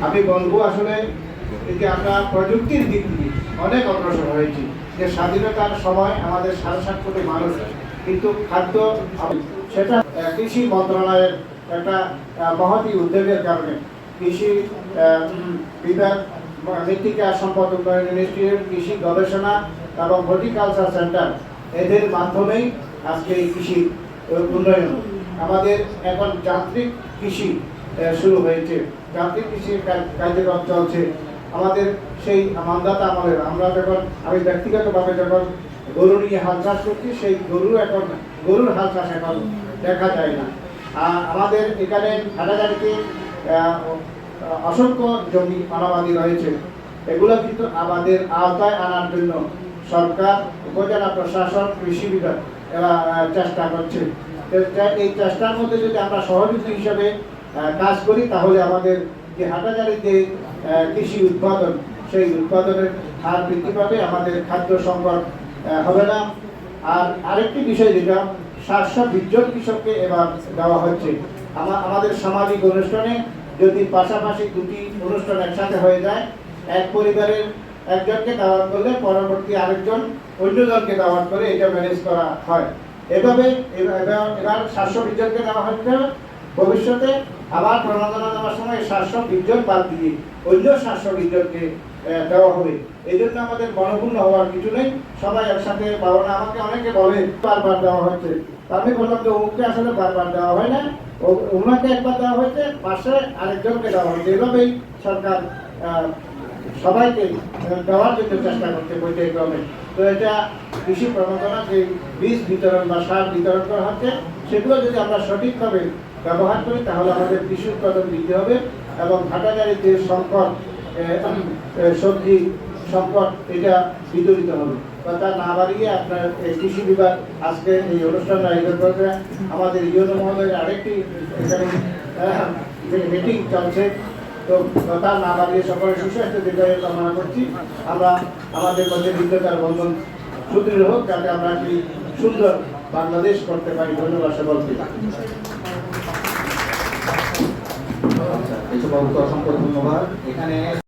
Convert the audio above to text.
আমি বলবো আসলে যে আমরা প্রযুক্তির দিক দিয়ে অনেক অগ্রসর হয়েছি। যে স্বাধীনতার সময় আমাদের ৭.৫ কোটি মানুষ, কিন্তু খাদ্য সেটা কৃষি মন্ত্রণালয়ের একটা মহতী উদ্যোগের কারণে কৃষি বিভাগ, মৃত্তিকা সম্পদ উন্নয়ন ইনস্টিটিউট, কৃষি গবেষণা এবং হর্টিকালচার সেন্টার, এদের মাধ্যমেই আজকে এই কৃষি উন্নয়ন। আমাদের এখন যান্ত্রিক কৃষি শুরু হয়েছে, যান্ত্রিক কৃষির কার্যক্রম চলছে। আমাদের সেই মান্দাতা আমলের আমি ব্যক্তিগতভাবে যখন গরু নিয়ে হাল চাষ করছি, সেই গরুর হাল চাষ এখন দেখা যায় না। আমাদের এখানে হাটাজারিতে অসংখ্য জমি অনাবাদি রয়েছে। এগুলো কিন্তু আমাদের আওতায় আনার জন্য সরকার, উপজেলা প্রশাসন, কৃষি বিভাগ এরা চেষ্টা করছে। এই চেষ্টার মধ্যে যদি আমরা সহযোগী হিসাবে কাজ করি, তাহলে আমাদের যে হাটাজারির যে কৃষি উৎপাদন, সেই উৎপাদনের হার বৃদ্ধি পাবে, আমাদের খাদ্য সংকট হবে না। আর আরেকটি বিষয়, যেটা 720 জন কৃষককে এবার দেওয়া হচ্ছে। আমাদের সামাজিক অনুষ্ঠানে যদি পাশাপাশি দুটি অনুষ্ঠান একসাথে হয়ে যায়, এক পরিবারের একজনকে দাওয়াত করলে পরবর্তী আরেকজন অন্যজনকে দাওয়াত করে এটা ম্যানেজ করা হয়। এভাবে এবার 720 জনকে দেওয়া হচ্ছে। ভবিষ্যতে আবার প্রণোদনা দেওয়ার সময় 720 জন বাদ দিয়ে অন্য 720 জনকে দেওয়া হবে। এই জন্য আমাদের মনোপূর্ণ হওয়ার কিছু নেই, সবাই একসাথে পাবো না। আমাকে অনেকে বলে বারবার দেওয়া হচ্ছে, আমি বললাম যে অমুককে আসলে বারবার দেওয়া হয় না, ওনাকে একবার দেওয়া হয়েছে, পাশে আরেকজনকে দেওয়া হয়েছে। এভাবেই সরকার সবাইকে দেওয়ার জন্য চেষ্টা করছে পর্যায়ক্রমে। তো এটা কৃষি প্রণোদনা, যে বীজ বিতরণ বা সার বিতরণ করা হচ্ছে, সেগুলো যদি আমরা সঠিকভাবে ব্যবহার করি, তাহলে আমাদের কৃষি উৎপাদন বৃদ্ধি হবে এবং হাটাজারির যে সংকট, সবজি সংকট, এটা বিতরিত হবে। কথা না বাড়িয়ে আপনার কৃষি বিভাগ আজকে এই অনুষ্ঠান আয়োজন করবে। আমাদের ইউনো মহোদয়ের আরেকটি এখানে মিটিং চলছে। তো কথা না বাড়িয়ে সকলে সুস্বাস্থ্য দীর্ঘায়ু কামনা করছি। আমরা আমাদের মধ্যে বিদ্যুতার বন্ধন সুদৃঢ় হোক, যাতে আমরা একটি সুন্দর বাংলাদেশ করতে পারি। ধন্যবাদ সকলকে। অসংখ্য ধন্যবাদ। এখানে